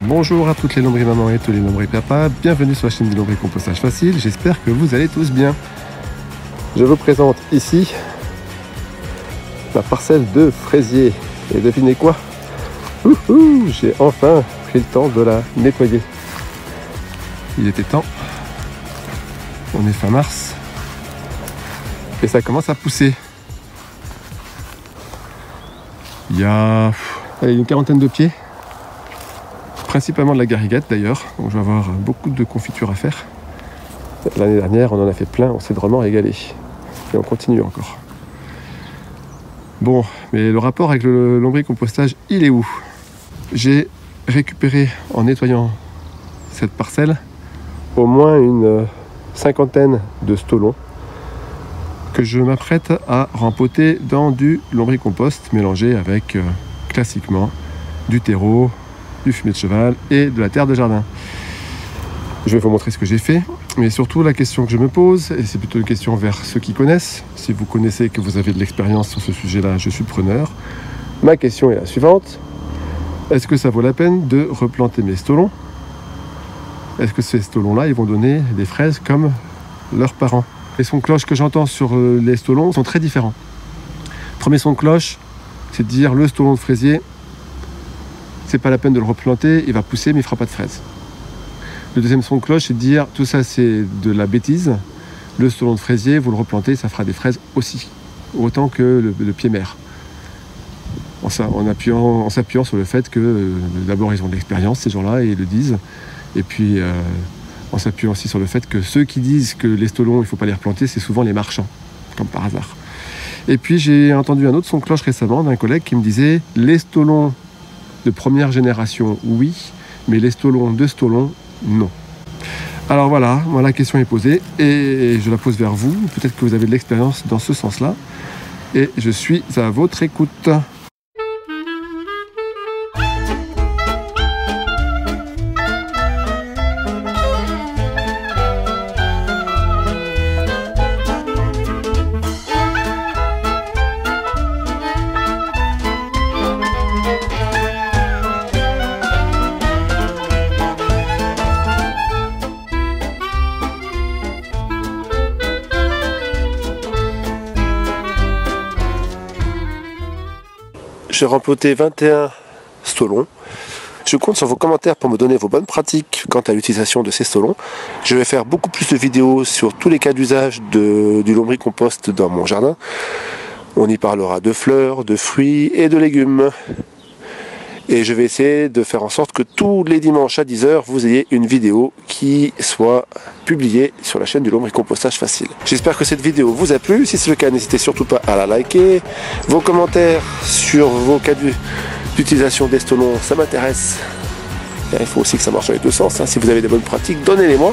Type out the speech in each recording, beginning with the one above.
Bonjour à toutes les lombriers-mamans et tous les lombriers-papas, bienvenue sur la chaîne du lombricompostage facile, j'espère que vous allez tous bien. Je vous présente ici la parcelle de fraisier, et devinez quoi? J'ai enfin pris le temps de la nettoyer. Il était temps, on est fin mars, et ça commence à pousser. Il y a une quarantaine de pieds. Principalement de la gariguette d'ailleurs, donc je vais avoir beaucoup de confitures à faire. L'année dernière on en a fait plein, on s'est vraiment régalé. Et on continue encore. Bon, mais le rapport avec le lombricompostage, il est où? J'ai récupéré en nettoyant cette parcelle au moins une cinquantaine de stolons que je m'apprête à rempoter dans du lombricompost mélangé avec classiquement du terreau, du fumier de cheval et de la terre de jardin. Je vais vous montrer ce que j'ai fait, mais surtout la question que je me pose, et c'est plutôt une question vers ceux qui connaissent, si vous connaissez et que vous avez de l'expérience sur ce sujet-là, je suis preneur. Ma question est la suivante: est-ce que ça vaut la peine de replanter mes stolons? Est-ce que ces stolons-là, ils vont donner des fraises comme leurs parents? Les sons de cloche que j'entends sur les stolons sont très différents. Premier son de cloche, c'est de dire le stolon de fraisier, c'est pas la peine de le replanter, il va pousser mais il fera pas de fraises. Le deuxième son de cloche, c'est de dire tout ça c'est de la bêtise, le stolon de fraisier, vous le replantez, ça fera des fraises aussi, autant que le pied mère. En s'appuyant sur le fait que d'abord ils ont de l'expérience ces gens-là et ils le disent, et puis en s'appuyant aussi sur le fait que ceux qui disent que les stolons il faut pas les replanter, c'est souvent les marchands, comme par hasard. Et puis j'ai entendu un autre son de cloche récemment d'un collègue qui me disait les stolons de première génération, oui, mais les stolons de stolons, non. Alors voilà, moi la question est posée et je la pose vers vous. Peut-être que vous avez de l'expérience dans ce sens-là. Et je suis à votre écoute. J'ai rempoté 21 stolons. Je compte sur vos commentaires pour me donner vos bonnes pratiques quant à l'utilisation de ces stolons. Je vais faire beaucoup plus de vidéos sur tous les cas d'usage du lombricompost dans mon jardin. On y parlera de fleurs, de fruits et de légumes. Et je vais essayer de faire en sorte que tous les dimanches à 10 h, vous ayez une vidéo qui soit publiée sur la chaîne du lombricompostage facile. J'espère que cette vidéo vous a plu. Si c'est le cas, n'hésitez surtout pas à la liker. Vos commentaires sur vos cas d'utilisation des stolons, ça m'intéresse. Il faut aussi que ça marche dans les deux sens. Si vous avez des bonnes pratiques, donnez-les-moi.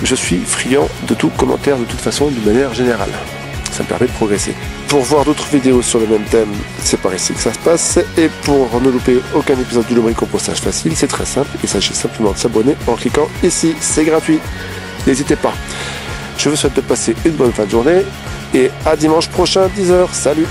Je suis friand de tout commentaire de toute façon, de manière générale. Ça me permet de progresser. Pour voir d'autres vidéos sur le même thème, c'est par ici que ça se passe. Et pour ne louper aucun épisode du lombricompostage facile, c'est très simple. Il s'agit simplement de s'abonner en cliquant ici. C'est gratuit. N'hésitez pas. Je vous souhaite de passer une bonne fin de journée. Et à dimanche prochain, 10 h. Salut!